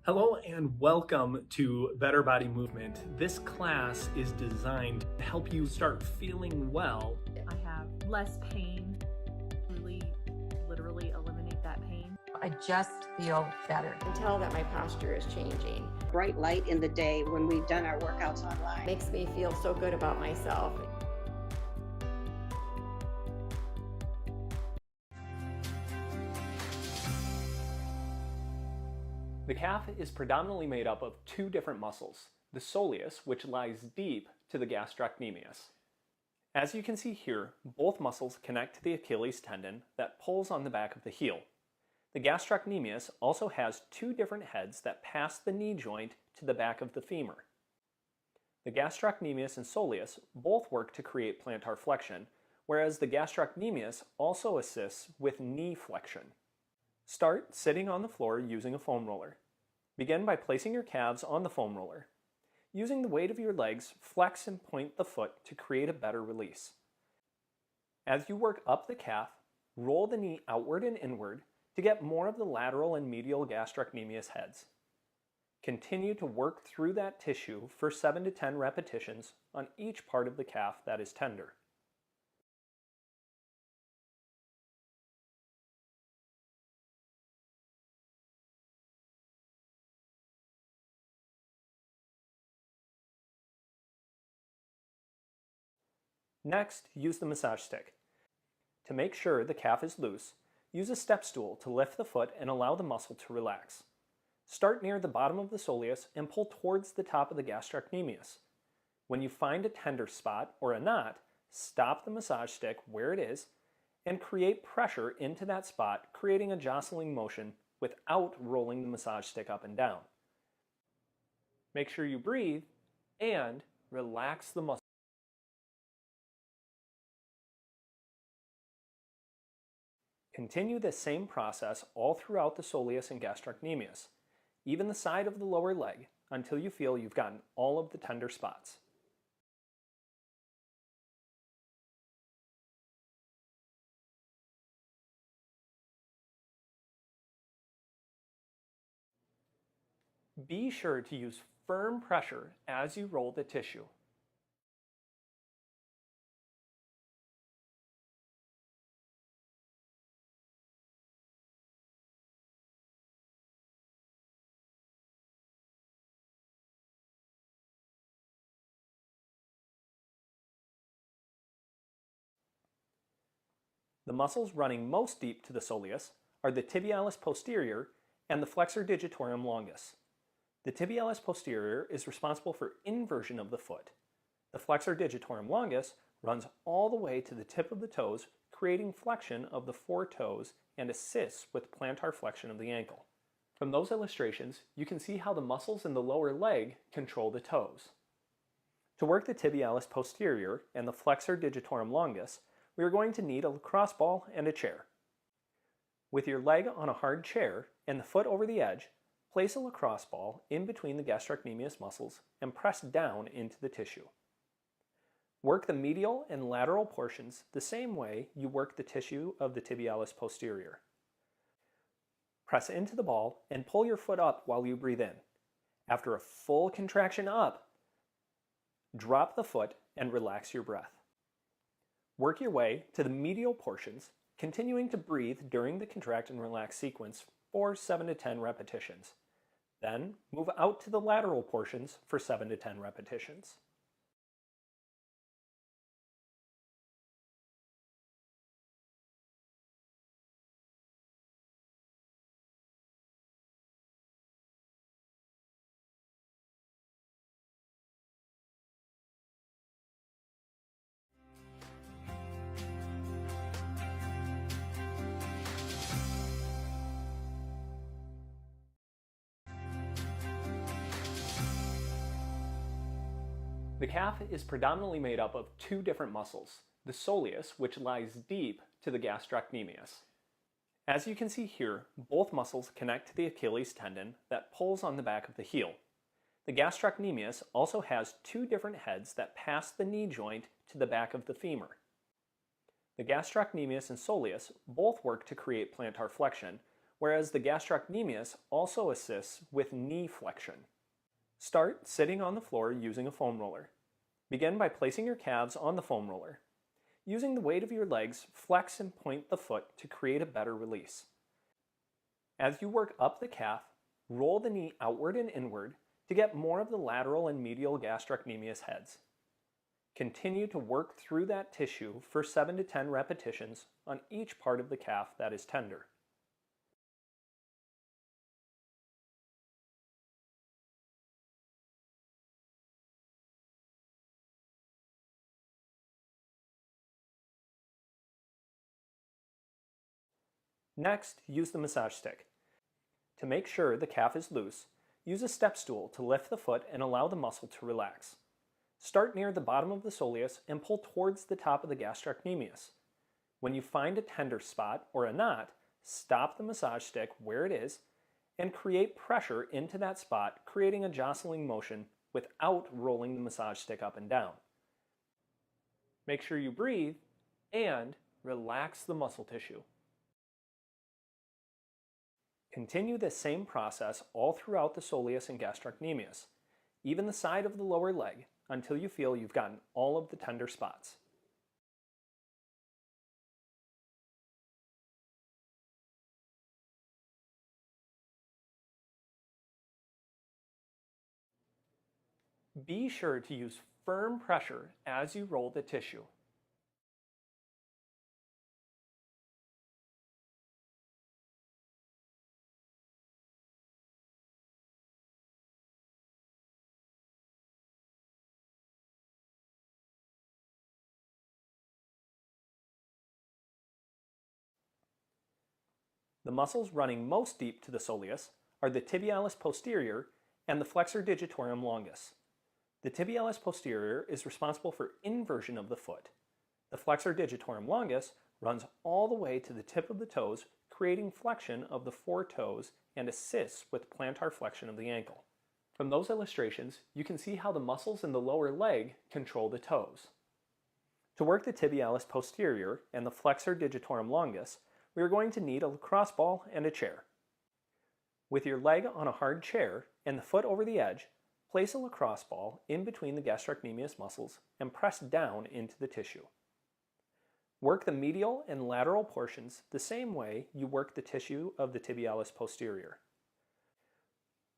Hello and welcome to Better Body Movement. This class is designed to help you start feeling well. I have less pain, really, literally eliminate that pain. I just feel better. I can tell that my posture is changing. Bright light in the day when we've done our workouts online. Makes me feel so good about myself. The calf is predominantly made up of two different muscles, the soleus, which lies deep to the gastrocnemius. As you can see here, both muscles connect to the Achilles tendon that pulls on the back of the heel. The gastrocnemius also has two different heads that pass the knee joint to the back of the femur. The gastrocnemius and soleus both work to create plantar flexion, whereas the gastrocnemius also assists with knee flexion. Start sitting on the floor using a foam roller. Begin by placing your calves on the foam roller. Using the weight of your legs, flex and point the foot to create a better release. As you work up the calf, roll the knee outward and inward to get more of the lateral and medial gastrocnemius heads. Continue to work through that tissue for 7 to 10 repetitions on each part of the calf that is tender. Next, use the massage stick. To make sure the calf is loose, use a step stool to lift the foot and allow the muscle to relax. Start near the bottom of the soleus and pull towards the top of the gastrocnemius. When you find a tender spot or a knot, stop the massage stick where it is and create pressure into that spot, creating a jostling motion without rolling the massage stick up and down. Make sure you breathe and relax the muscle. Continue this same process all throughout the soleus and gastrocnemius, even the side of the lower leg, until you feel you've gotten all of the tender spots. Be sure to use firm pressure as you roll the tissue. The muscles running most deep to the soleus are the tibialis posterior and the flexor digitorum longus. The tibialis posterior is responsible for inversion of the foot. The flexor digitorum longus runs all the way to the tip of the toes, creating flexion of the four toes and assists with plantar flexion of the ankle. From those illustrations, you can see how the muscles in the lower leg control the toes. To work the tibialis posterior and the flexor digitorum longus, we are going to need a lacrosse ball and a chair. With your leg on a hard chair and the foot over the edge, place a lacrosse ball in between the gastrocnemius muscles and press down into the tissue. Work the medial and lateral portions the same way you work the tissue of the tibialis posterior. Press into the ball and pull your foot up while you breathe in. After a full contraction up, drop the foot and relax your breath. Work your way to the medial portions, continuing to breathe during the contract and relax sequence for 7 to 10 repetitions. Then move out to the lateral portions for 7 to 10 repetitions. The calf is predominantly made up of two different muscles, the soleus, which lies deep to the gastrocnemius. As you can see here, both muscles connect to the Achilles tendon that pulls on the back of the heel. The gastrocnemius also has two different heads that pass the knee joint to the back of the femur. The gastrocnemius and soleus both work to create plantar flexion, whereas the gastrocnemius also assists with knee flexion. Start sitting on the floor using a foam roller. Begin by placing your calves on the foam roller. Using the weight of your legs, flex and point the foot to create a better release. As you work up the calf, roll the knee outward and inward to get more of the lateral and medial gastrocnemius heads. Continue to work through that tissue for 7 to 10 repetitions on each part of the calf that is tender. Next, use the massage stick. To make sure the calf is loose, use a step stool to lift the foot and allow the muscle to relax. Start near the bottom of the soleus and pull towards the top of the gastrocnemius. When you find a tender spot or a knot, stop the massage stick where it is and create pressure into that spot, creating a jostling motion without rolling the massage stick up and down. Make sure you breathe and relax the muscle tissue. Continue this same process all throughout the soleus and gastrocnemius, even the side of the lower leg, until you feel you've gotten all of the tender spots. Be sure to use firm pressure as you roll the tissue. The muscles running most deep to the soleus are the tibialis posterior and the flexor digitorum longus. The tibialis posterior is responsible for inversion of the foot. The flexor digitorum longus runs all the way to the tip of the toes, creating flexion of the four toes and assists with plantar flexion of the ankle. From those illustrations, you can see how the muscles in the lower leg control the toes. To work the tibialis posterior and the flexor digitorum longus, we are going to need a lacrosse ball and a chair. With your leg on a hard chair and the foot over the edge, place a lacrosse ball in between the gastrocnemius muscles and press down into the tissue. Work the medial and lateral portions the same way you work the tissue of the tibialis posterior.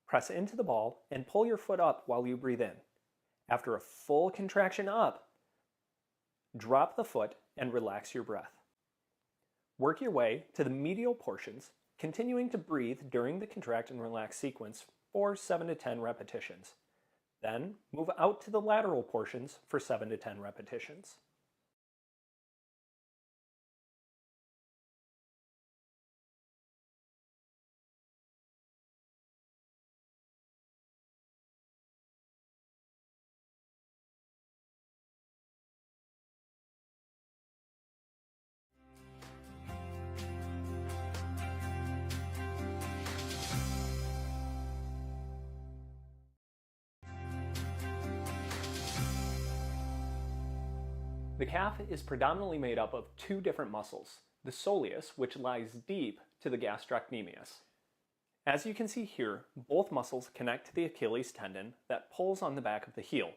Press into the ball and pull your foot up while you breathe in. After a full contraction up, drop the foot and relax your breath. Work your way to the medial portions, continuing to breathe during the contract and relax sequence for 7 to 10 repetitions. Then move out to the lateral portions for 7 to 10 repetitions. The calf is predominantly made up of two different muscles, the soleus, which lies deep to the gastrocnemius. As you can see here, both muscles connect to the Achilles tendon that pulls on the back of the heel.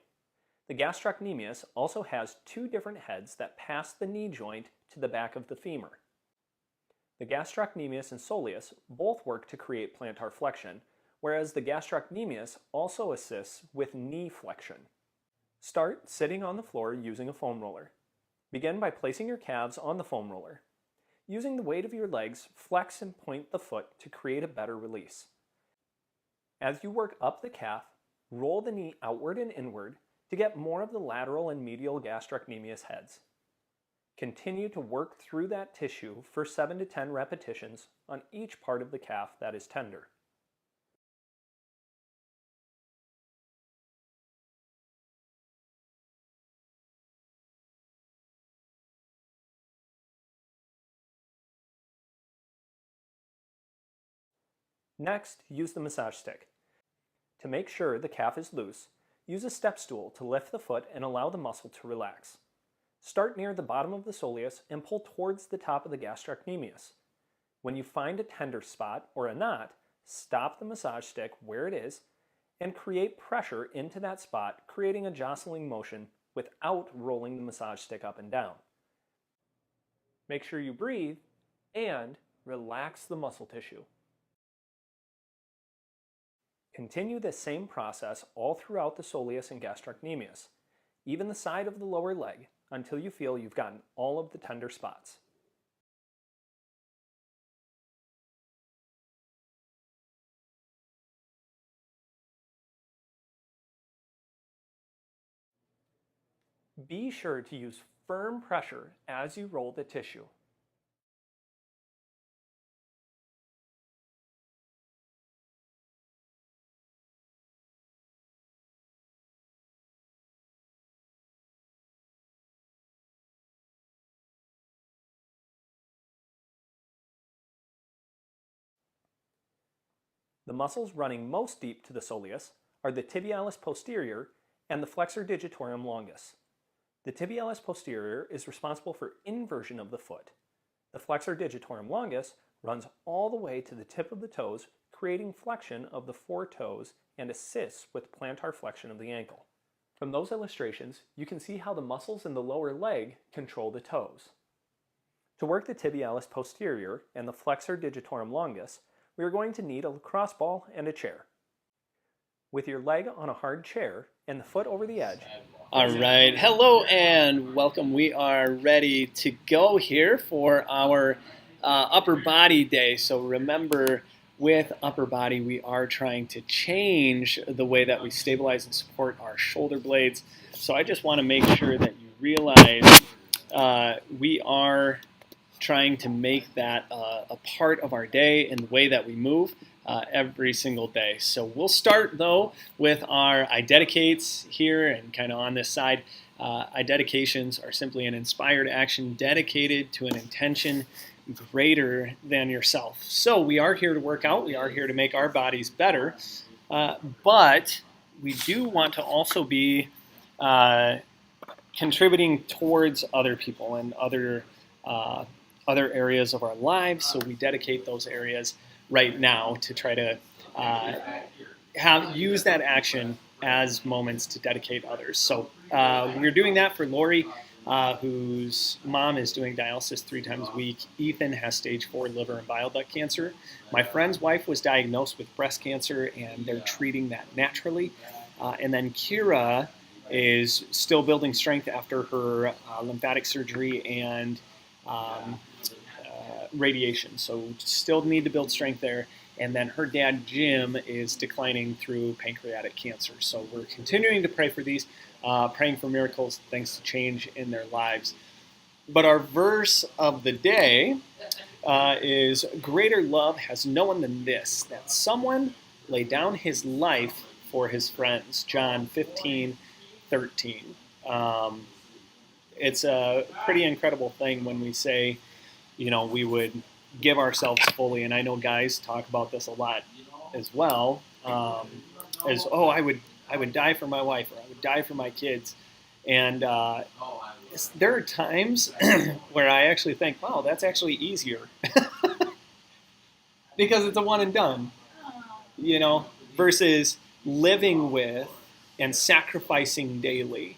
The gastrocnemius also has two different heads that pass the knee joint to the back of the femur. The gastrocnemius and soleus both work to create plantar flexion, whereas the gastrocnemius also assists with knee flexion. Start sitting on the floor using a foam roller. Begin by placing your calves on the foam roller. Using the weight of your legs, flex and point the foot to create a better release. As you work up the calf, roll the knee outward and inward to get more of the lateral and medial gastrocnemius heads. Continue to work through that tissue for 7 to 10 repetitions on each part of the calf that is tender. Next, use the massage stick. To make sure the calf is loose, use a step stool to lift the foot and allow the muscle to relax. Start near the bottom of the soleus and pull towards the top of the gastrocnemius. When you find a tender spot or a knot, stop the massage stick where it is and create pressure into that spot, creating a jostling motion without rolling the massage stick up and down. Make sure you breathe and relax the muscle tissue. Continue this same process all throughout the soleus and gastrocnemius, even the side of the lower leg, until you feel you've gotten all of the tender spots. Be sure to use firm pressure as you roll the tissue. The muscles running most deep to the soleus are the tibialis posterior and the flexor digitorum longus. The tibialis posterior is responsible for inversion of the foot. The flexor digitorum longus runs all the way to the tip of the toes, creating flexion of the four toes and assists with plantar flexion of the ankle. From those illustrations, you can see how the muscles in the lower leg control the toes. To work the tibialis posterior and the flexor digitorum longus, we are going to need a lacrosse ball and a chair. With your leg on a hard chair and the foot over the edge. All right, hello and welcome. We are ready to go here for our upper body day. So remember, with upper body, we are trying to change the way that we stabilize and support our shoulder blades. So I just want to make sure that you realize we are trying to make that a part of our day in the way that we move every single day. So we'll start though with our I dedicates here and kind of on this side. I dedications are simply an inspired action dedicated to an intention greater than yourself. So we are here to work out. We are here to make our bodies better. But we do want to also be contributing towards other people and other areas of our lives. So we dedicate those areas right now to try to use that action as moments to dedicate others. So we're doing that for Lori, whose mom is doing dialysis 3 times a week. Ethan has stage 4 liver and bile duct cancer. My friend's wife was diagnosed with breast cancer, and they're treating that naturally. And then Kira is still building strength after her lymphatic surgery and radiation, so still need to build strength there. And then her dad Jim is declining through pancreatic cancer. So we're continuing to pray for these, praying for miracles, things to change in their lives. But our verse of the day is, greater love has no one than this, that someone lay down his life for his friends. John 15:13. It's a pretty incredible thing when we say, you know, we would give ourselves fully. And I know guys talk about this a lot as well, as, oh, I would die for my wife, or I would die for my kids. And there are times where I actually think, wow, that's actually easier. Because it's a one and done, you know, versus living with and sacrificing daily,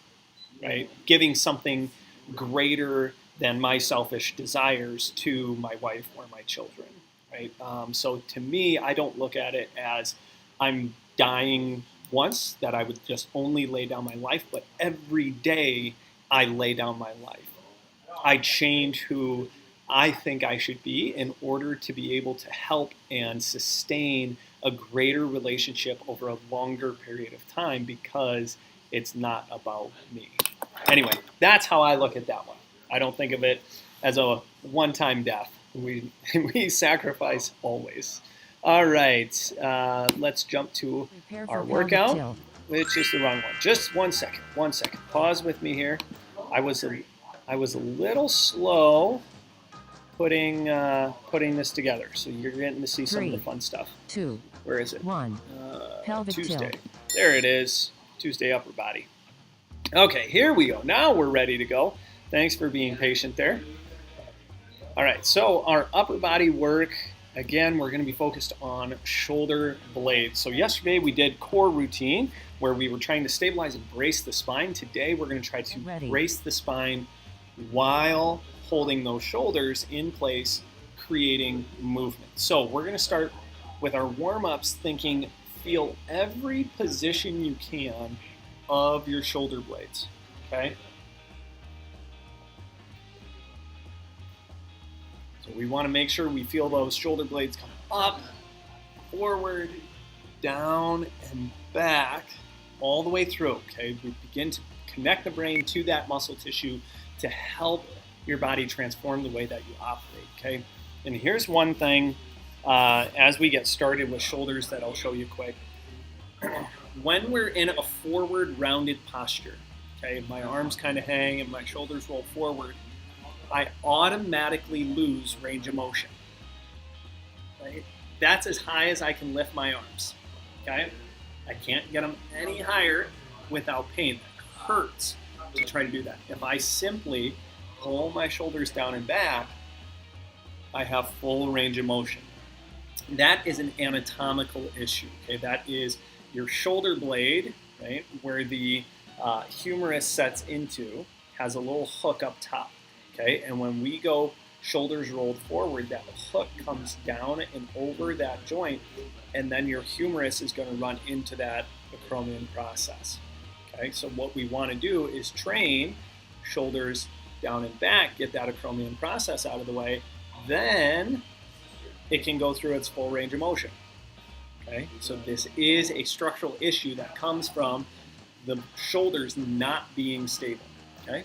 right? Giving something greater than my selfish desires to my wife or my children, right? So to me, I don't look at it as I'm dying once, that I would just only lay down my life, but every day I lay down my life. I change who I think I should be in order to be able to help and sustain a greater relationship over a longer period of time, because it's not about me. Anyway, that's how I look at that one. I don't think of it as a one-time death. We sacrifice always. All right, let's jump to our workout, which is the wrong one. Just 1 second. Pause with me here. I was a little slow putting this together, so you're getting to see some of the fun stuff. 2, Where is it? 1. Pelvic Tuesday. tilt. There it is. Tuesday upper body. Okay, here we go. Now we're ready to go. Thanks for being patient there. All right, so our upper body work, again, we're going to be focused on shoulder blades. So yesterday we did core routine where we were trying to stabilize and brace the spine. Today we're going to try to brace the spine while holding those shoulders in place, creating movement. So we're going to start with our warm-ups thinking, feel every position you can of your shoulder blades, okay? So we want to make sure we feel those shoulder blades come up, forward, down, and back all the way through, okay? We begin to connect the brain to that muscle tissue to help your body transform the way that you operate, okay? And here's one thing as we get started with shoulders that I'll show you quick. When we're in a forward rounded posture, okay, my arms kind of hang and my shoulders roll forward, I automatically lose range of motion, right? That's as high as I can lift my arms, okay? I can't get them any higher without pain. It hurts to try to do that. If I simply pull my shoulders down and back, I have full range of motion. That is an anatomical issue, okay? That is your shoulder blade, right, where the humerus sets into, has a little hook up top. Okay, and when we go shoulders rolled forward, that hook comes down and over that joint, and then your humerus is going to run into that acromion process. Okay, so what we want to do is train shoulders down and back, get that acromion process out of the way, then it can go through its full range of motion. Okay, so this is a structural issue that comes from the shoulders not being stable. Okay.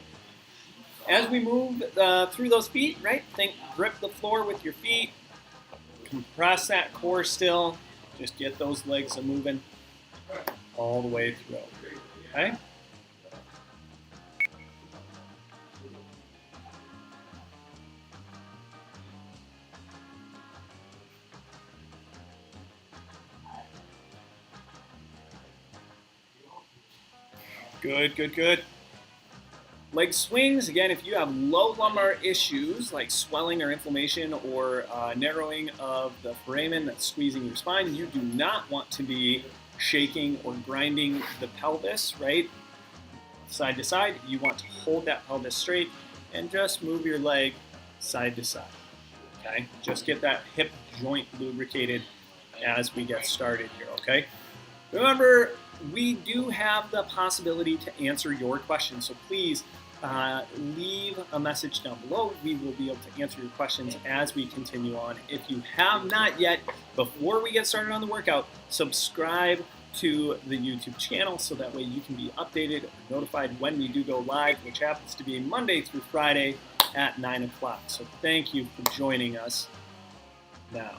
As we move through those feet, right, grip the floor with your feet, compress that core still, just get those legs moving all the way through, okay? Good, good, good. Leg swings, again, if you have low lumbar issues like swelling or inflammation or narrowing of the foramen that's squeezing your spine, you do not want to be shaking or grinding the pelvis, right? Side to side, you want to hold that pelvis straight and just move your leg side to side, okay? Just get that hip joint lubricated as we get started here, okay? Remember, we do have the possibility to answer your questions, so please leave a message down below. We will be able to answer your questions as we continue on. If you have not yet, before we get started on the workout, subscribe to the YouTube channel so that way you can be updated or notified when we do go live, which happens to be Monday through Friday at 9 o'clock. So thank you for joining us now.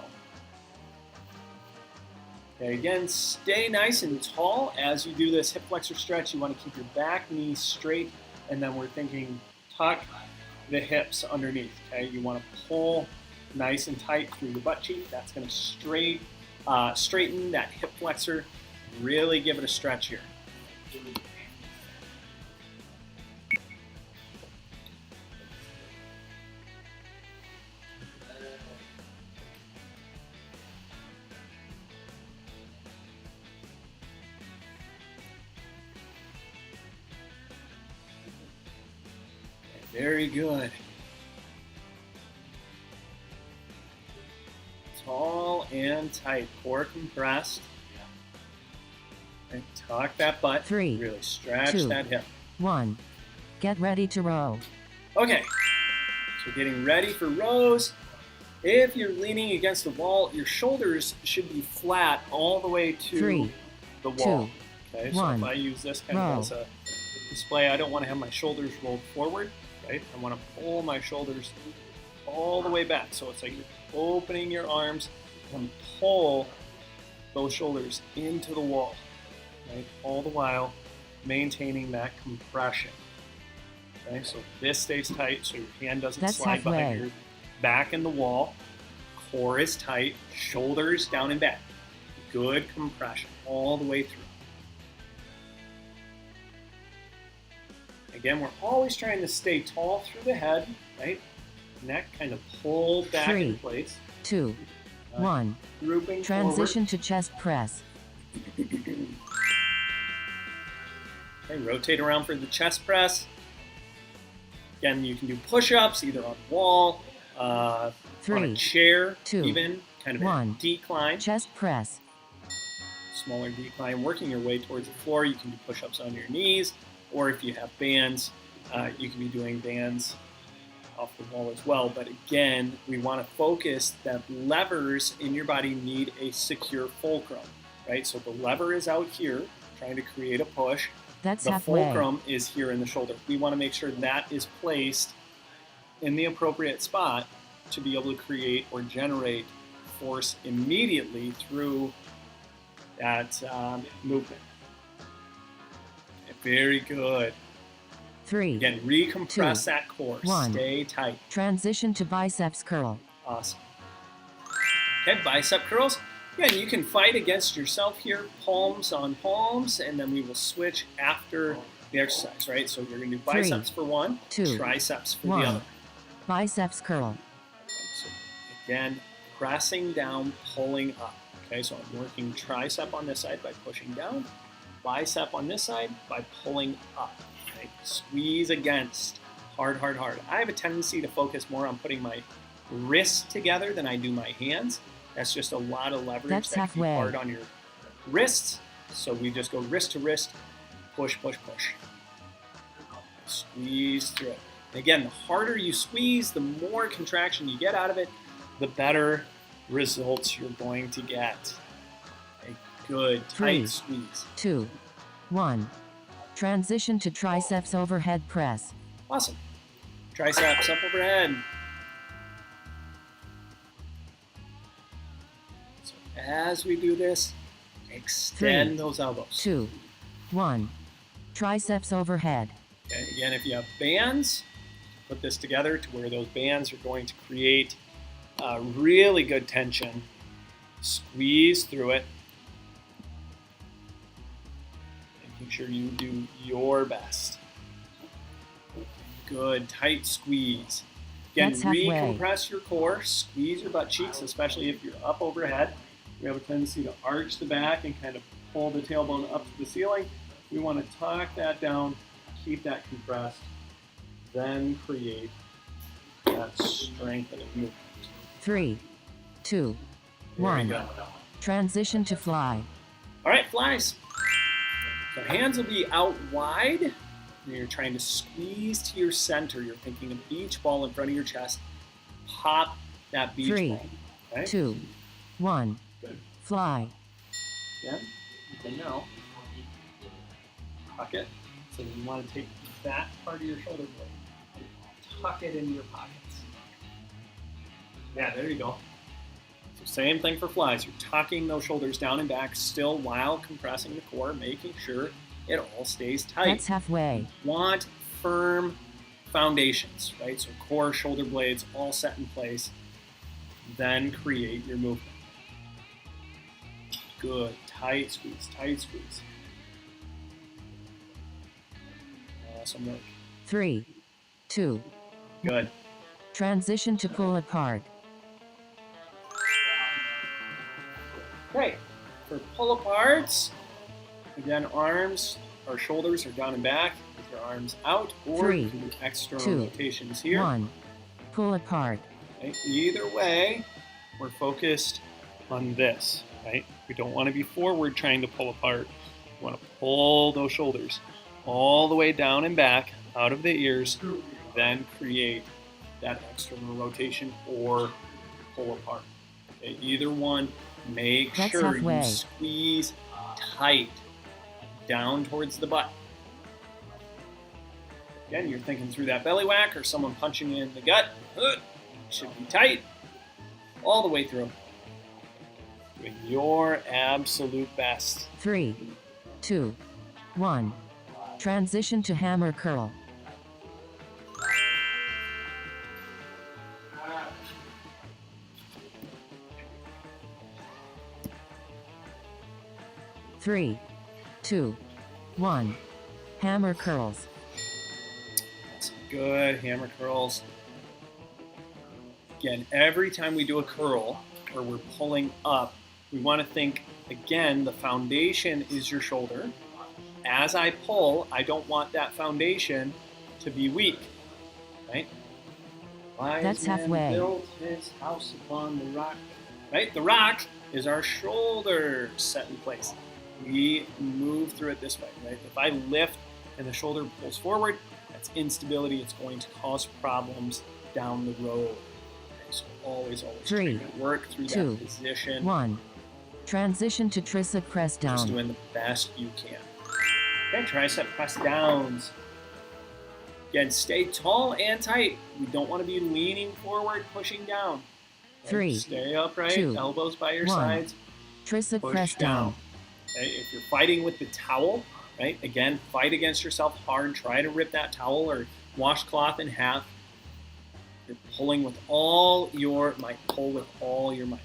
Okay, again, stay nice and tall as you do this hip flexor stretch. You want to keep your back knee straight, and then we're thinking tuck the hips underneath, okay? You want to pull nice and tight through the butt cheek. That's going to straighten that hip flexor. Really give it a stretch here. Very good. Tall and tight, core compressed. And tuck that butt. 3, really stretch 2, that hip. 1. Get ready to row. Okay, so getting ready for rows. If you're leaning against the wall, your shoulders should be flat all the way to 3, the wall. 2, okay, so 1. if I use this kind of as a display, I don't want to have my shoulders rolled forward. Right? I want to pull my shoulders all the way back. So it's like you're opening your arms and pull those shoulders into the wall, right? All the while maintaining that compression. Okay, so this stays tight so your hand doesn't slide behind your back in the wall. Core is tight, shoulders down and back. Good compression all the way through. Again, we're always trying to stay tall through the head, right? neck kind of pulled back in 3, place. 2, 1. Drooping Transition to chest press. forward. Okay, rotate around for the chest press. Again, you can do push-ups either on the wall, on a 3, chair, 2, even kind of a 1. decline, Chest press. smaller decline, working your way towards the floor. You can do push-ups on your knees, or if you have bands, you can be doing bands off the wall as well. But again, we want to focus that levers in your body need a secure fulcrum, right? So the lever is out here, trying to create a push. That's The halfway. fulcrum is here in the shoulder. We want to make sure that is placed in the appropriate spot to be able to create or generate force immediately through that movement. Very good. 3, Again, recompress 2, that core. 1. Stay tight. Transition to biceps curl. Awesome. Okay, bicep curls. Again, you can fight against yourself here, palms on palms, and then we will switch after the exercise, right? So you're going to do 3, biceps for one, 2, triceps for 1. the other. Biceps curl. So again, pressing down, pulling up. Okay, so I'm working tricep on this side by pushing down, bicep on this side by pulling up. Okay, squeeze against, hard, hard, hard. I have a tendency to focus more on putting my wrists together than I do my hands. That's just a lot of leverage. That's that can be halfway. hard on your wrists. So we just go wrist to wrist, push, push, push. Squeeze through it. And again, the harder you squeeze, the more contraction you get out of it, the better results you're going to get. A good, tight 3, squeeze. 2, 1. Transition to triceps overhead press. Awesome. Triceps up overhead. So as we do this, extend 3, those elbows. 2, 1. Triceps overhead. Okay, again, if you have bands, put this together to where those bands are going to create really good tension. Squeeze through it. Making sure you do your best. Good, tight squeeze. Again, That's halfway. recompress your core, squeeze your butt cheeks, especially if you're up overhead. We have a tendency to arch the back and kind of pull the tailbone up to the ceiling. We want to tuck that down, keep that compressed, then create that strengthening movement. 3, 2, There 1. you go. Transition to fly. All right, flies. So hands will be out wide. And you're trying to squeeze to your center. You're thinking a beach ball in front of your chest. Pop that beach 3, ball. Okay? 2, 1. Good. Fly. Again, you can now tuck it. So you want to take that part of your shoulder blade, tuck it into your pockets. Yeah, there you go. So same thing for flies. You're tucking those shoulders down and back still while compressing the core, making sure it all stays tight. That's halfway. Want firm foundations, right? So core, shoulder blades all set in place. Then create your movement. Good. Tight squeeze, tight squeeze. Awesome work. 3, 2. Good. Transition to pull apart. Okay. For pull aparts, again, arms or shoulders are down and back with your arms out, or 3, you can do external 2, rotations here. 1. Pull apart. Okay? Either way, we're focused on this, right? We don't want to be forward trying to pull apart. We want to pull those shoulders all the way down and back out of the ears, then create that external rotation or pull apart. Okay, either one, make That's sure halfway. you squeeze tight down towards the butt. Again, you're thinking through that belly whack or someone punching you in the gut. Should be tight all the way through. Doing your absolute best. 3, 2, 1. Transition to hammer curl. Three, 2, 1. Hammer curls. Good hammer curls. Again, every time we do a curl or we're pulling up, we want to think, again, the foundation is your shoulder. As I pull, I don't want that foundation to be weak, right? That's Wise man halfway. built his house upon the rock, right? The rock is our shoulder set in place. We move through it this way, right? If I lift and the shoulder pulls forward, that's instability. It's going to cause problems down the road. Okay, so always 3, try to work through 2, that position. 1. Transition to tricep press Just down. doing the best you can. Okay, tricep press downs. Again, stay tall and tight. We don't want to be leaning forward, pushing down. Okay, 3, stay upright, 2, elbows by your 1. sides. Tricep Push press down. Okay, if you're fighting with the towel, right? Again, fight against yourself hard. Try to rip that towel or washcloth in half. You're pulling with all your might. Pull with all your might.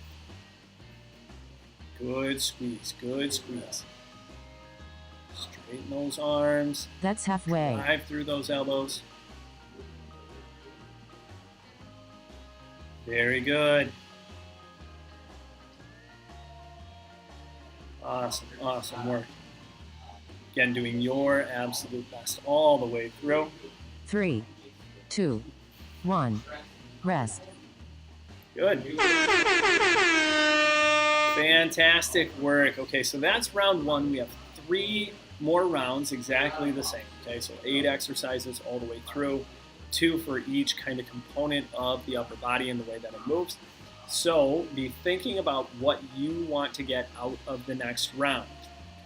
Good squeeze. Good squeeze. Straighten those arms. That's halfway. Drive through those elbows. Very good. Awesome, awesome work. Again, doing your absolute best all the way through. 3, 2, 1. Rest. Good. Fantastic work. Okay, so that's round 1. We have 3 more rounds exactly the same. Okay, so 8 exercises all the way through, 2 for each kind of component of the upper body and the way that it moves. So be thinking about what you want to get out of the next round.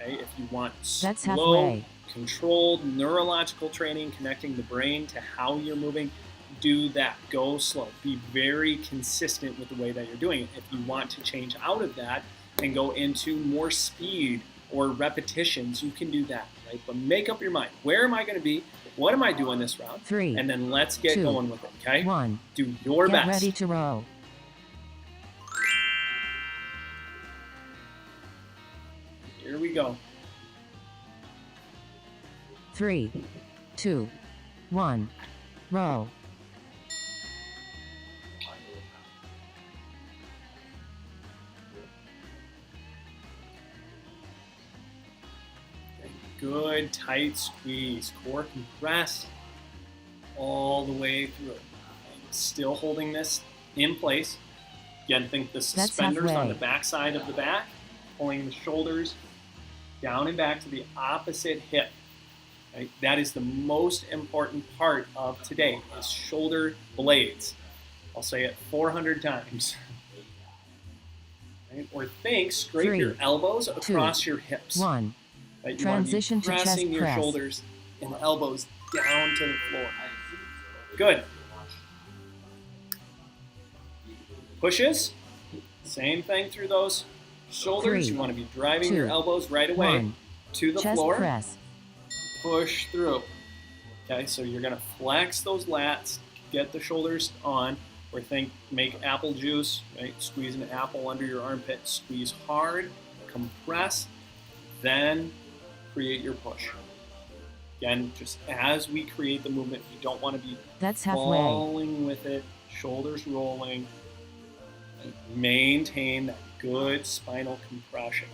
Okay, if you want That's slow, halfway. controlled neurological training, connecting the brain to how you're moving, do that. Go slow. Be very consistent with the way that you're doing it. If you want to change out of that and go into more speed or repetitions, you can do that, right? But make up your mind. Where am I going to be? What am I doing this round? 3, And then let's get 2, going with it, okay? 1. Do your Get best. ready to row. Here we go. 3, 2, 1. Row. Good, tight squeeze. Core compressed all the way through. Still holding this in place. Again, think the suspenders on the halfway. back side of the back, pulling the shoulders down and back to the opposite hip. Right? That is the most important part of today, is shoulder blades. I'll say it 400 times. Right? Or think, scrape 3, your elbows across your hips. 1. Right? You want to be Transition to chest pressing your press. shoulders and elbows down to the floor. Good. Pushes. Same thing through those shoulders. 3, You want to be driving 2, your elbows right away 1. to the Chest floor. press. Push through. Okay, so you're going to flex those lats, get the shoulders on, or think, make apple juice, right? Squeeze an apple under your armpit, squeeze hard, compress, then create your push. Again, just as we create the movement, you don't want to be That's halfway. falling with it, shoulders rolling. And maintain that good spinal compression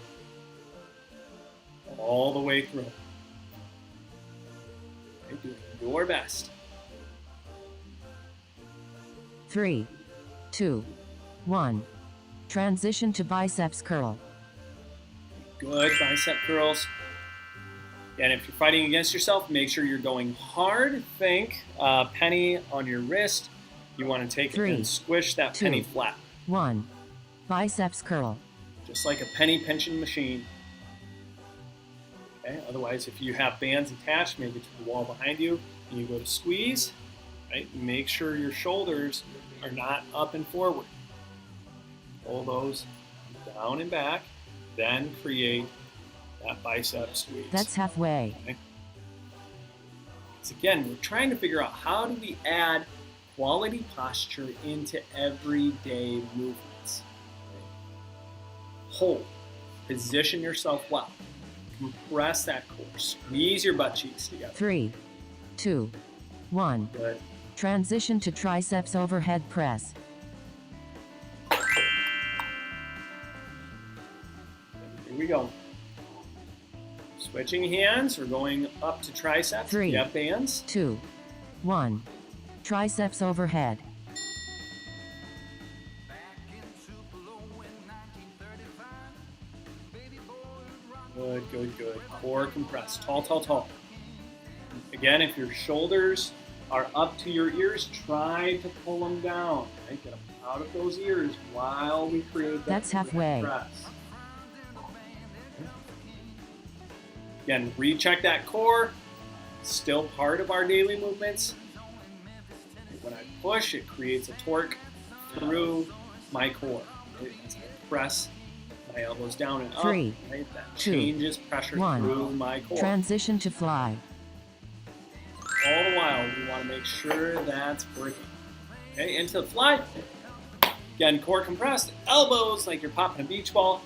all the way through. Okay, doing your best. 3, 2, 1. Transition to biceps curl. Good bicep curls. And if you're fighting against yourself, make sure you're going hard. Think penny on your wrist. You want to take it 3, and squish that 2, penny flat, 1. Biceps curl. just like a penny pinching machine. Okay. Otherwise, if you have bands attached, maybe to the wall behind you, and you go to squeeze, right? Make sure your shoulders are not up and forward. Pull those down and back, then create that bicep squeeze. That's halfway. Okay. So again, we're trying to figure out, how do we add quality posture into everyday movements? Okay. Hold. Position yourself well. Compress that core. Squeeze your butt cheeks together. 3, 2, 1. Good. Transition to triceps overhead press. Here we go. Switching hands. We're going up to triceps. 3, If you have bands. 2, 1. Triceps overhead. Good, good, good. Core compressed. Tall, tall, tall. Again, if your shoulders are up to your ears, try to pull them down. Right? Get them out of those ears while we create that. That's halfway. Press. Again, recheck that core. Still part of our daily movements. When I push, it creates a torque through my core. Right? As I press my elbows down and up, 3, right? That 2, changes pressure 1. through my core. Transition to fly. All the while, we want to make sure that's working. Okay, into the fly. Again, core compressed, elbows like you're popping a beach ball.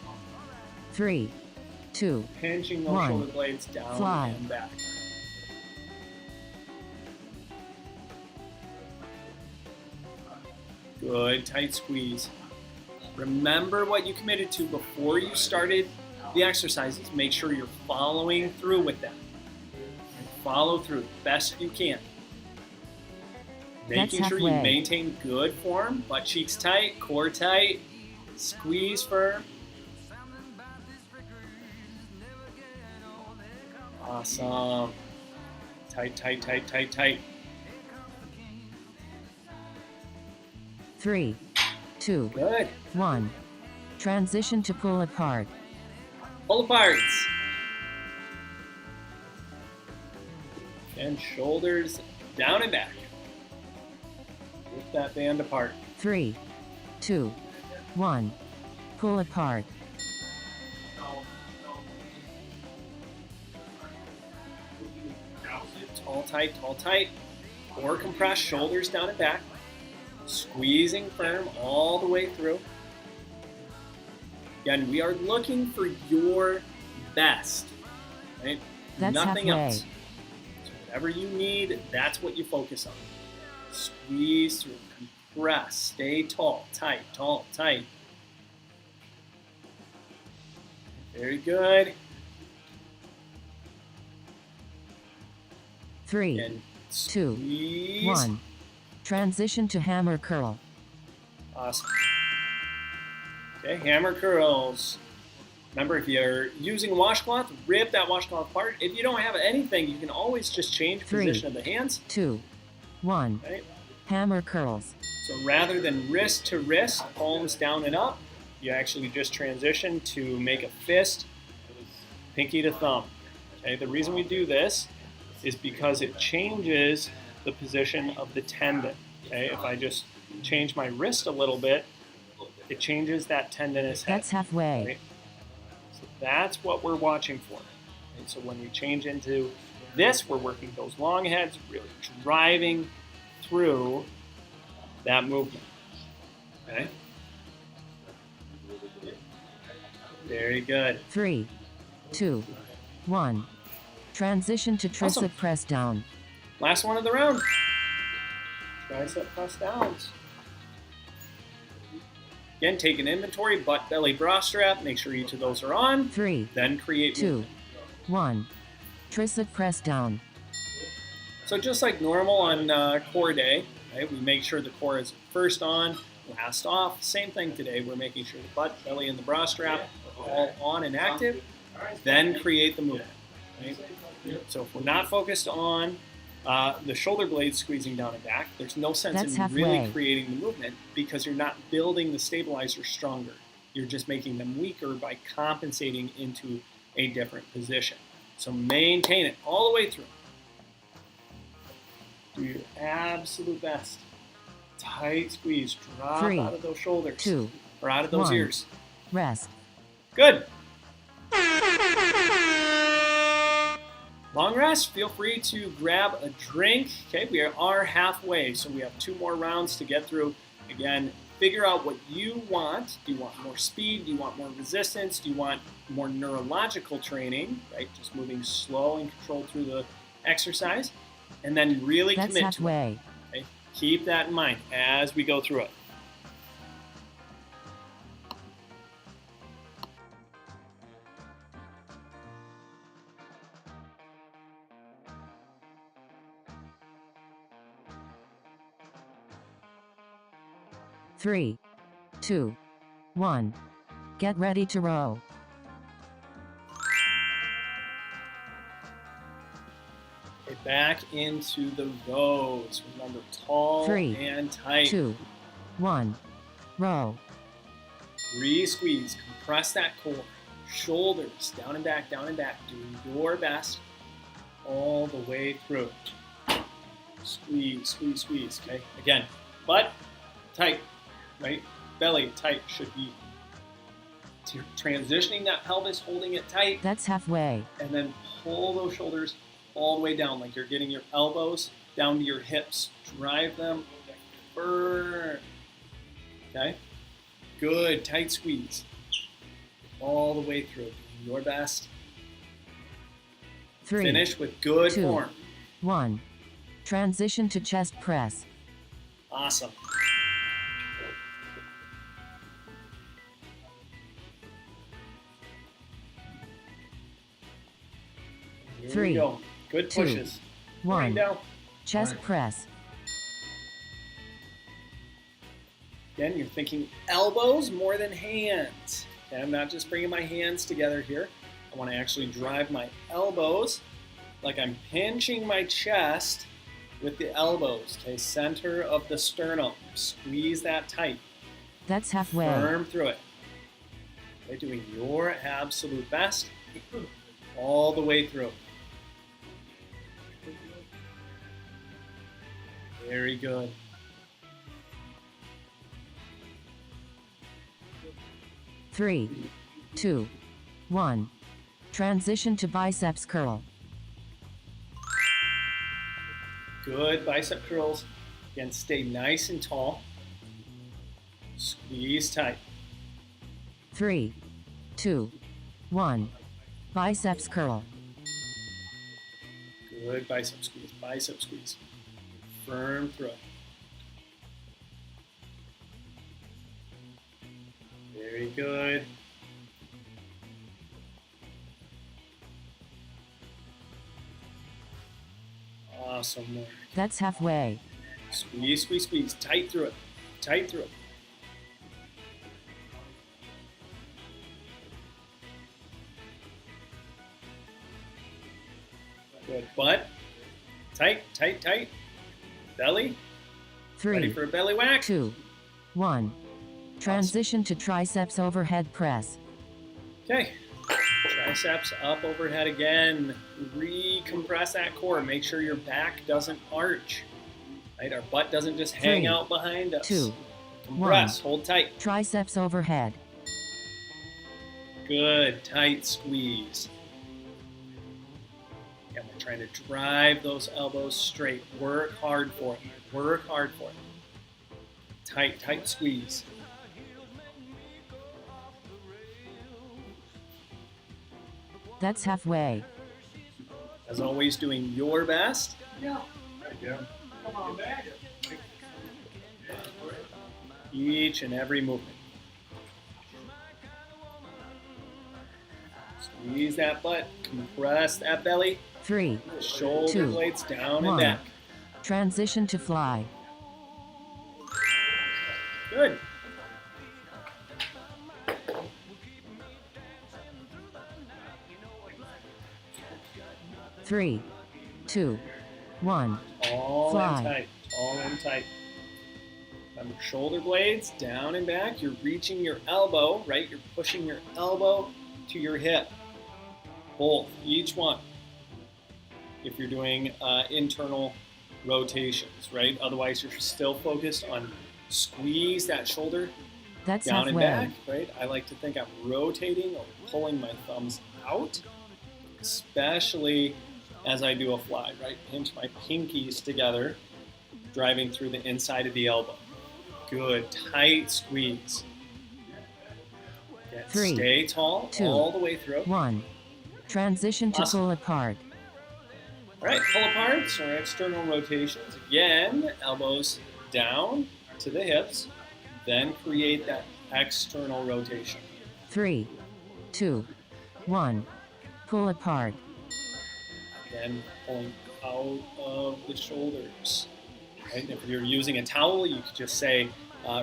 3, 2, Pinching those 1. shoulder blades down Fly. and back. Good, tight squeeze. Remember what you committed to before you started the exercises. Make sure you're following through with them. And follow through best you can. That's Making sure you halfway. maintain good form, butt cheeks tight, core tight, squeeze firm. Awesome. Tight, tight, tight, tight, tight. 3, 2, Good. 1. Transition to pull apart. Pull apart. And shoulders down and back. Lift that band apart. 3, 2, 1. Pull apart. Tall, tight, tall, tight. Core compressed, shoulders down and back. Squeezing firm all the way through. Again, we are looking for your best, right? That's Nothing halfway. else. So whatever you need, that's what you focus on. Squeeze through, compress, stay tall, tight, tall, tight. Very good. 3, And 2, squeeze. 1. Transition to hammer curl. Awesome. Okay, hammer curls. Remember, if you're using a washcloth, rip that washcloth apart. If you don't have anything, you can always just change 3, position of the hands. 2, 1. Right? Hammer curls. So rather than wrist to wrist, palms down and up, you actually just transition to make a fist, pinky to thumb. Okay, the reason we do this is because it changes the position of the tendon. Okay, if I just change my wrist a little bit, it changes that tendinous head. That's halfway. Right? So that's what we're watching for. And so when we change into this, we're working those long heads, really driving through that movement. Okay? Very good. 3, 2, 1. Transition to tricep Awesome. press down. Last one of the round. Tricep press downs. Again, take an inventory, butt, belly, bra strap. Make sure each of those are on. 3, Then create 2, movement. 1. Tricep press down. So just like normal on core day, right, we make sure the core is first on, last off. Same thing today. We're making sure the butt, belly, and the bra strap are all on and active. Then create the movement. Right? So if we're not focused on the shoulder blades squeezing down and back, there's no sense That's in really halfway. creating the movement because you're not building the stabilizers stronger. You're just making them weaker by compensating into a different position. So maintain it all the way through. Do your absolute best. Tight squeeze. Drop 3, out of those shoulders. 2, or out of those 1. ears. Rest. Good. Long rest. Feel free to grab a drink. Okay, we are halfway, so we have 2 more rounds to get through. Again, figure out what you want. Do you want more speed? Do you want more resistance? Do you want more neurological training? Right, just moving slow and controlled through the exercise, and then really That's commit to it. halfway. Okay? Keep that in mind as we go through it. 3, 2, 1. Get ready to row. Okay, back into the rows. Remember, tall 3, and tight. 2, 1. Row. Re-squeeze. Compress that core. Shoulders down and back, down and back. Doing your best all the way through. Squeeze, squeeze, squeeze. Okay, again, butt tight, right? Belly tight should be transitioning that pelvis, holding it tight, That's halfway. and then pull those shoulders all the way down, like you're getting your elbows down to your hips. Drive them firm. Okay? Good, tight squeeze. All the way through. Doing your best. 3, Finish with good 2, form. 1. Transition to chest press. Awesome. Here 3, we go. Good 2, pushes. 1. Right down. Chest press. Again, you're thinking elbows more than hands. Okay, I'm not just bringing my hands together here. I want to actually drive my elbows like I'm pinching my chest with the elbows. Okay, center of the sternum. Squeeze that tight. That's halfway. Firm through it. Okay, doing your absolute best all the way through. Very good. Three, 2, 1. Transition to biceps curl. Good bicep curls. Again, stay nice and tall. Squeeze tight. 3, 2, 1. Biceps curl. Good bicep squeeze. Bicep squeeze. Firm through it. Very good. Awesome work. That's halfway. Squeeze, squeeze, squeeze. Tight through it. Tight through it. Good. Butt. Tight, tight, tight. Belly. Ready 3, for a belly whack? 2, 1. Transition to triceps overhead press. Okay. Triceps up overhead again. Recompress that core. Make sure your back doesn't arch. Right? Our butt doesn't just hang 3, out behind us. 2, Compress. Hold tight. Triceps overhead. Good. Tight squeeze. And we're trying to drive those elbows straight. Work hard for it. Work hard for it. Tight, tight squeeze. That's halfway. As always, doing your best. Each and every movement. Squeeze that butt. Compress that belly. 3, Shoulder 2, blades down 1. and back. Transition to fly. Good. Three, 2, 1. Tall Fly. and tight. Tall and tight. Remember, shoulder blades down and back. You're reaching your elbow, right? You're pushing your elbow to your hip. Both, each one. If you're doing internal rotations, right? Otherwise, you're still focused on squeeze that shoulder That's down and halfway. back, right? I like to think I'm rotating or pulling my thumbs out, especially as I do a fly, right? Pinch my pinkies together, driving through the inside of the elbow. Good, tight squeeze. Again, 3, stay tall 2, all the way through. 1. Transition to Awesome. pull apart. All right, pull apart, so our external rotations. Again, elbows down to the hips, then create that external rotation. 3, 2, 1. Pull apart. Then pulling out of the shoulders. Right? If you're using a towel, you could just say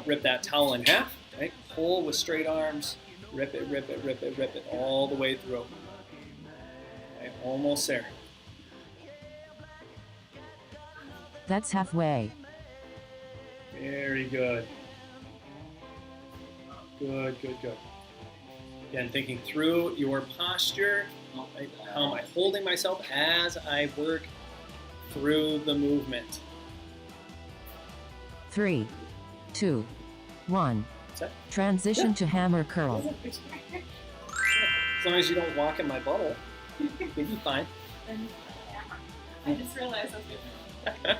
Rip that towel in half, right? Pull with straight arms, rip it, all the way through. Okay, almost there. That's halfway. Very good. Good. Again, thinking through your posture. Right? How am I holding myself as I work through the movement? 3, 2, 1. What's that? Transition to hammer curl. As long as you don't walk in my bottle, you'll be fine. I just realized I was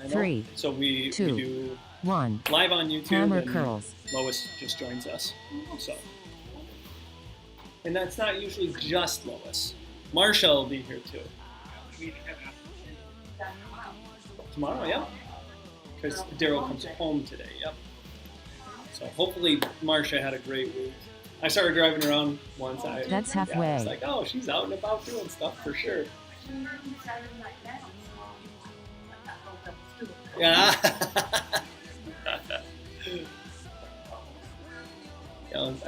I know. 3, So we 2, do 1. live on YouTube. Hammer and curls. Lois just joins us. So, and that's not usually just Lois. Marsha will be here too. Tomorrow, yeah. Because Daryl comes home today, yep. So hopefully Marsha had a great week. I started driving around once. That's I halfway. was like, oh, she's out and about doing stuff for sure. Yeah.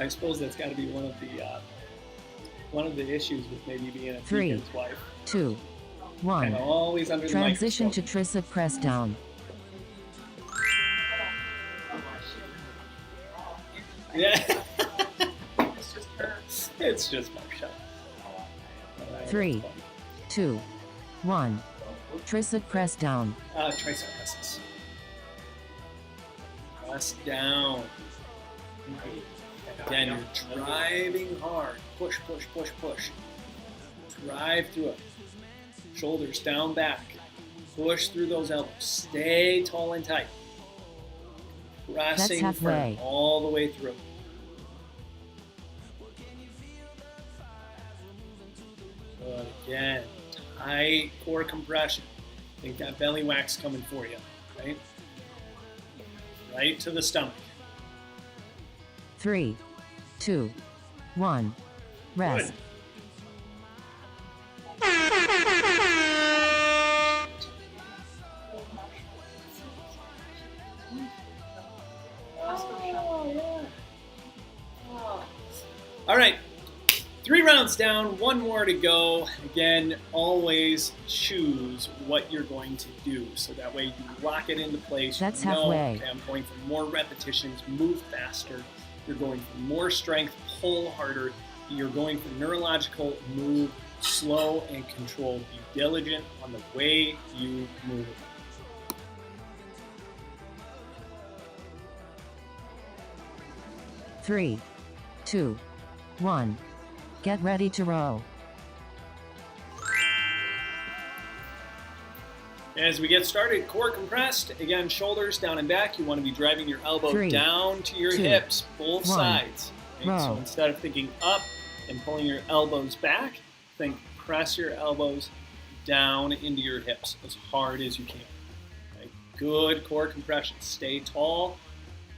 I suppose that's got to be one of the issues with maybe being a 3, deacon's wife. 2, 1. And always under the Transition to microscope. tricep press down. Yeah. It's just Marsha. 3, 2, 1. Tricep press down. Tricep presses. Press down. Again, you're driving hard. Push. Drive through it. Shoulders down, back. Push through those elbows. Stay tall and tight. Pressing halfway. firm all the way through. Good. Again, tight core compression. Think that belly wax coming for you, right? Right to the stomach. 3, 2, 1. Rest. All right, 3 rounds down, 1 more to go. Again, always choose what you're going to do, so that way you lock it into place. That's You know, halfway. okay, I'm going for more repetitions, move faster. You're going for more strength, pull harder. You're going for neurological, move slow and controlled. Be diligent on the way you move. 3, 2, 1. Get ready to row. As we get started, core compressed. Again, shoulders down and back. You want to be driving your elbow 3, down to your 2, hips, both 1. sides. Okay, so Row. instead of thinking up and pulling your elbows back, think press your elbows down into your hips as hard as you can. Okay, good core compression. Stay tall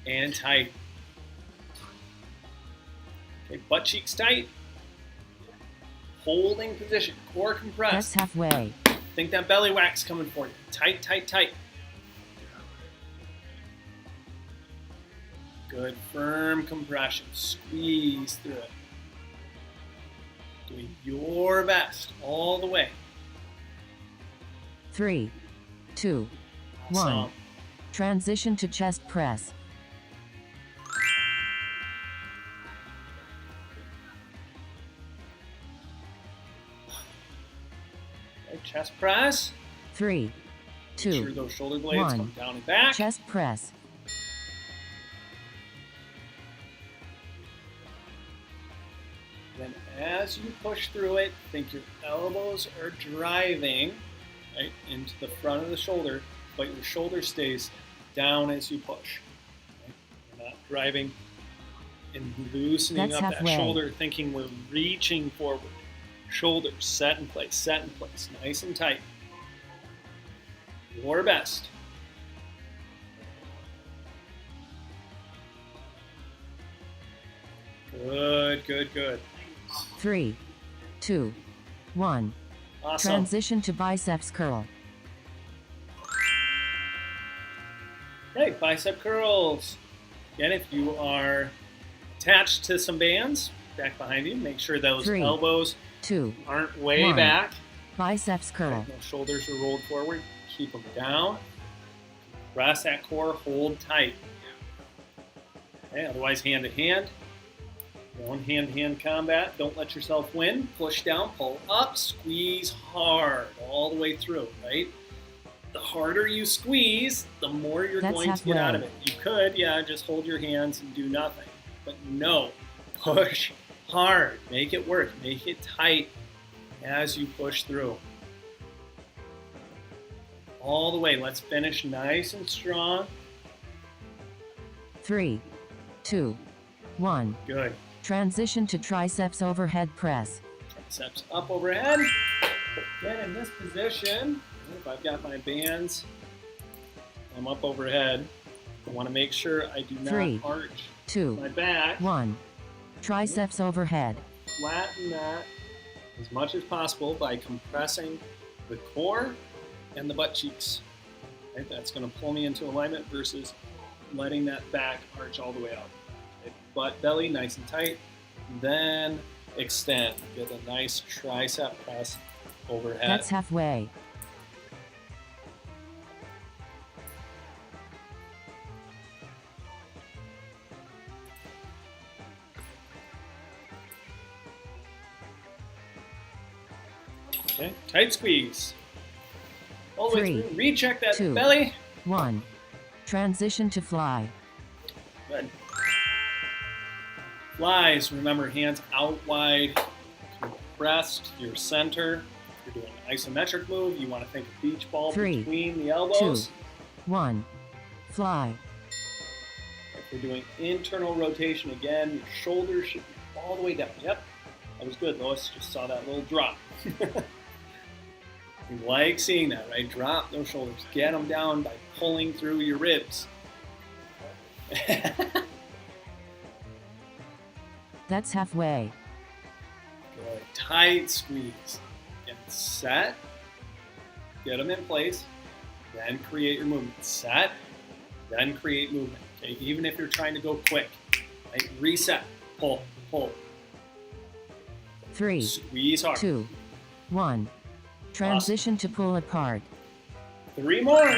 and tight. Okay, butt cheeks tight. Holding position, core compressed. That's halfway. Think that belly wax coming for you. Tight. Good, firm compression. Squeeze through it. Doing your best all the way. 3, 2, 1. Awesome. Transition to chest press. Okay, chest press. 3, Make sure 2, those shoulder blades 1. come down and back. Chest press. Then as you push through it, think your elbows are driving right into the front of the shoulder, but your shoulder stays down as you push. Okay? You're not driving and loosening That's up halfway. that shoulder, thinking we're reaching forward. Shoulders set in place, nice and tight. Your best. Good. 3, 2, 1. Awesome. Transition to biceps curl. Hey, bicep curls. Again, if you are attached to some bands back behind you, make sure those 3, elbows 2, aren't way 1. back. Biceps curl. No shoulders are rolled forward. Keep them down. Press that core, hold tight. Okay, otherwise hand to hand. Going hand to hand combat. Don't let yourself win. Push down, pull up, squeeze hard all the way through, right? The harder you squeeze, the more you're That's going to get out of halfway. it. You could, just hold your hands and do nothing. But no, push hard. Make it work. Make it tight as you push through. All the way. Let's finish nice and strong. 3, 2, 1. Good. Transition to triceps overhead press. Triceps up overhead. Get in this position. If I've got my bands, I'm up overhead. I want to make sure I do not 3, arch 2, my back. 1. Triceps overhead. Flatten that as much as possible by compressing the core and the butt cheeks. Right? That's going to pull me into alignment versus letting that back arch all the way out. Okay? Butt, belly, nice and tight. Then extend. Get a nice tricep press overhead. That's halfway. Okay, tight squeeze. All the way 3, through. Recheck that 2, belly. 1. Transition to fly. Good. Flies, remember hands out wide, compressed to your center. If you're doing an isometric move, you want to think of beach ball 3, between the 2, elbows. 1. Fly. If we're doing internal rotation again, your shoulders should be all the way down. Yep, that was good, Lois. Just saw that little drop. You like seeing that, right? Drop those shoulders. Get them down by pulling through your ribs. That's halfway. Good. Tight squeeze. Get set. Get them in place. Then create your movement. Set. Then create movement. Okay. Even if you're trying to go quick, right? Reset. Pull. Pull. 3, Squeeze hard. 2, 1. Transition to pull apart. 3 more.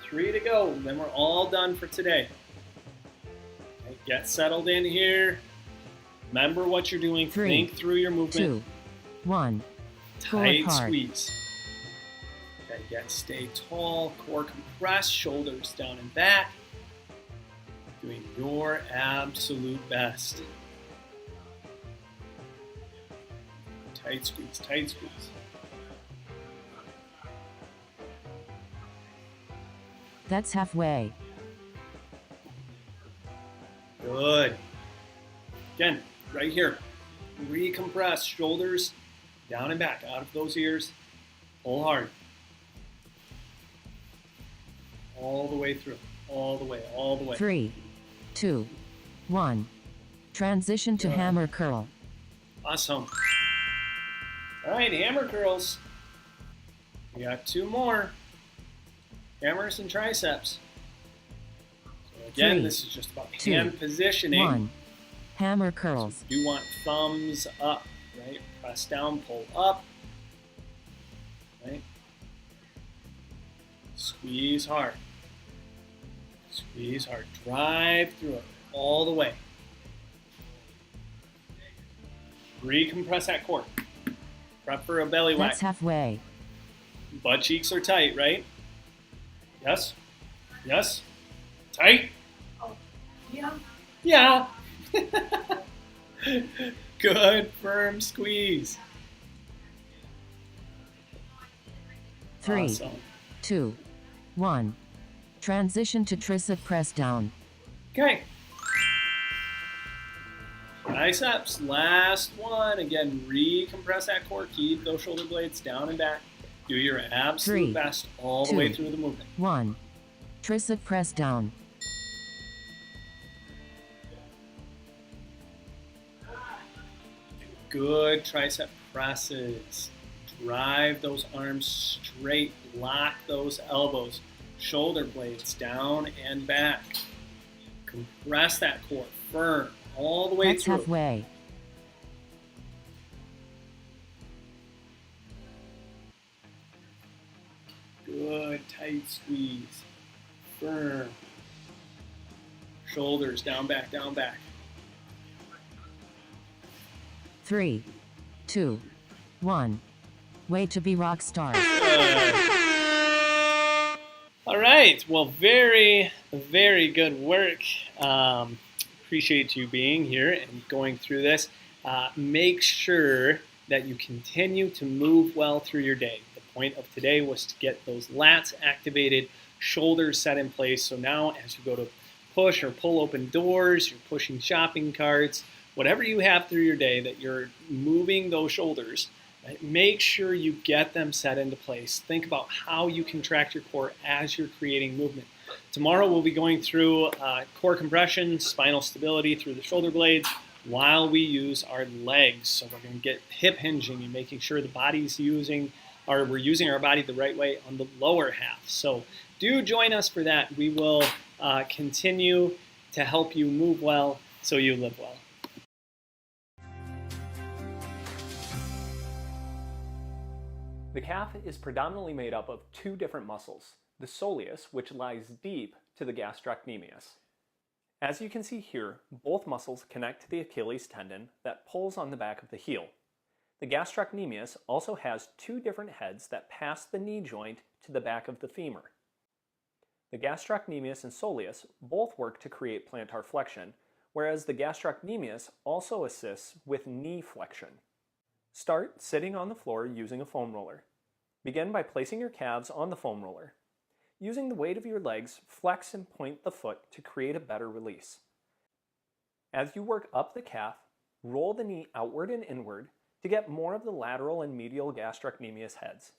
3 to go. Then we're all done for today. Okay, get settled in here. Remember what you're doing. 3, Think through your movement. 2, 1. Pull Tight apart. squeeze. Okay, again, stay tall. Core compressed. Shoulders down and back. Doing your absolute best. Tight squeeze. Tight squeeze. That's halfway. Good. Again, right here. Recompress. Shoulders down and back. Out of those ears. Pull hard. All the way through. All the way. All the way. 3, 2, 1. Transition to Good. hammer curl. Awesome. All right, hammer curls. We got 2 more. Hammers and triceps. So again, 3, this is just about 2, hand positioning. 1. Hammer curls. You want thumbs up, right? Press down, pull up. Right? Squeeze hard. Squeeze hard. Drive through it all the way. Recompress that core. Prep for a belly whack. That's halfway. Butt cheeks are tight, right? Yes? Yes? Tight? Yeah. Yeah. Good, firm squeeze. 3, Awesome. 2, 1. Transition to tricep press down. Okay. Triceps, last one. Again, recompress that core. Keep those shoulder blades down and back. Do your absolute 3, best all the 2, way through the movement. 1. Tricep press down. Good tricep presses. Drive those arms straight. Lock those elbows. Shoulder blades down and back. Compress that core firm all the way That's through. halfway. Good, tight squeeze. Firm. Shoulders down, back, down, back. 3, 2, 1. Way to be rock star. All right. Well, very, very good work. Appreciate you being here and going through this. Make sure that you continue to move well through your day. The point of today was to get those lats activated, shoulders set in place. So now as you go to push or pull open doors, you're pushing shopping carts, whatever you have through your day that you're moving those shoulders, right? Make sure you get them set into place. Think about how you contract your core as you're creating movement. Tomorrow we'll be going through core compression, spinal stability through the shoulder blades while we use our legs. So we're going to get hip hinging and making sure the body's we're using our body the right way on the lower half. So do join us for that. We will continue to help you move well so you live well. The calf is predominantly made up of two different muscles, the soleus, which lies deep to the gastrocnemius. As you can see here, both muscles connect to the Achilles tendon that pulls on the back of the heel. The gastrocnemius also has two different heads that pass the knee joint to the back of the femur. The gastrocnemius and soleus both work to create plantar flexion, whereas the gastrocnemius also assists with knee flexion. Start sitting on the floor using a foam roller. Begin by placing your calves on the foam roller. Using the weight of your legs, flex and point the foot to create a better release. As you work up the calf, roll the knee outward and inward to get more of the lateral and medial gastrocnemius heads.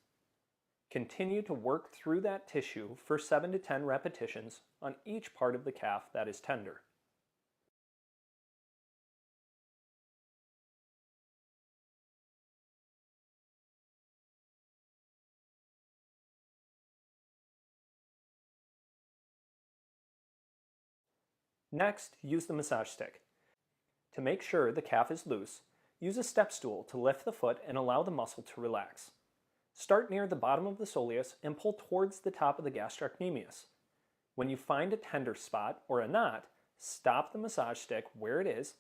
Continue to work through that tissue for 7 to 10 repetitions on each part of the calf that is tender. Next, use the massage stick. To make sure the calf is loose, use a step stool to lift the foot and allow the muscle to relax. Start near the bottom of the soleus and pull towards the top of the gastrocnemius. When you find a tender spot or a knot, stop the massage stick where it is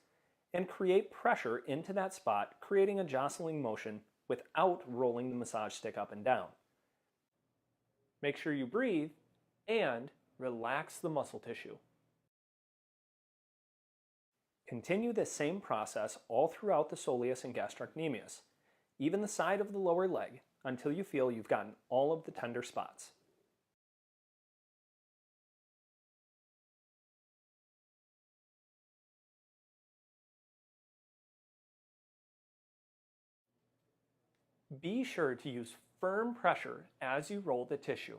and create pressure into that spot, creating a jostling motion without rolling the massage stick up and down. Make sure you breathe and relax the muscle tissue. Continue this same process all throughout the soleus and gastrocnemius, even the side of the lower leg, until you feel you've gotten all of the tender spots. Be sure to use firm pressure as you roll the tissue.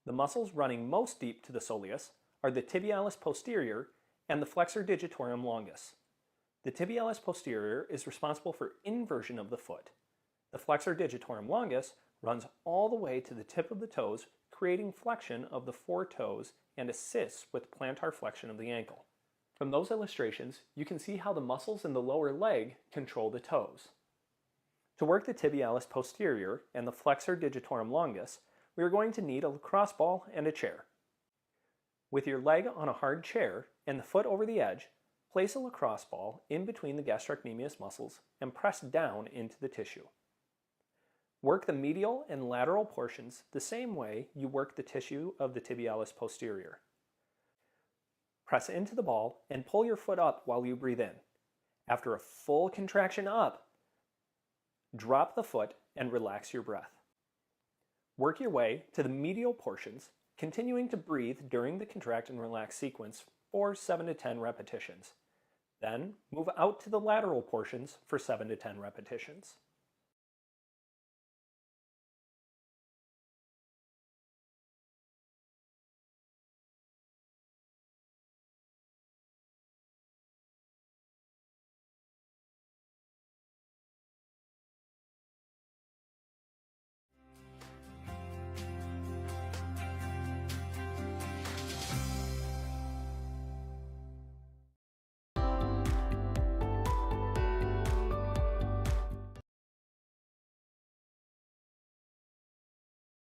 The muscles running most deep to the soleus are the tibialis posterior and the flexor digitorum longus. The tibialis posterior is responsible for inversion of the foot. The flexor digitorum longus runs all the way to the tip of the toes, creating flexion of the four toes and assists with plantar flexion of the ankle. From those illustrations, you can see how the muscles in the lower leg control the toes. To work the tibialis posterior and the flexor digitorum longus, we are going to need a lacrosse ball and a chair. With your leg on a hard chair and the foot over the edge, place a lacrosse ball in between the gastrocnemius muscles and press down into the tissue. Work the medial and lateral portions the same way you work the tissue of the tibialis posterior. Press into the ball and pull your foot up while you breathe in. After a full contraction up, drop the foot and relax your breath. Work your way to the medial portions, continuing to breathe during the contract and relax sequence for 7 to 10 repetitions. Then move out to the lateral portions for 7 to 10 repetitions.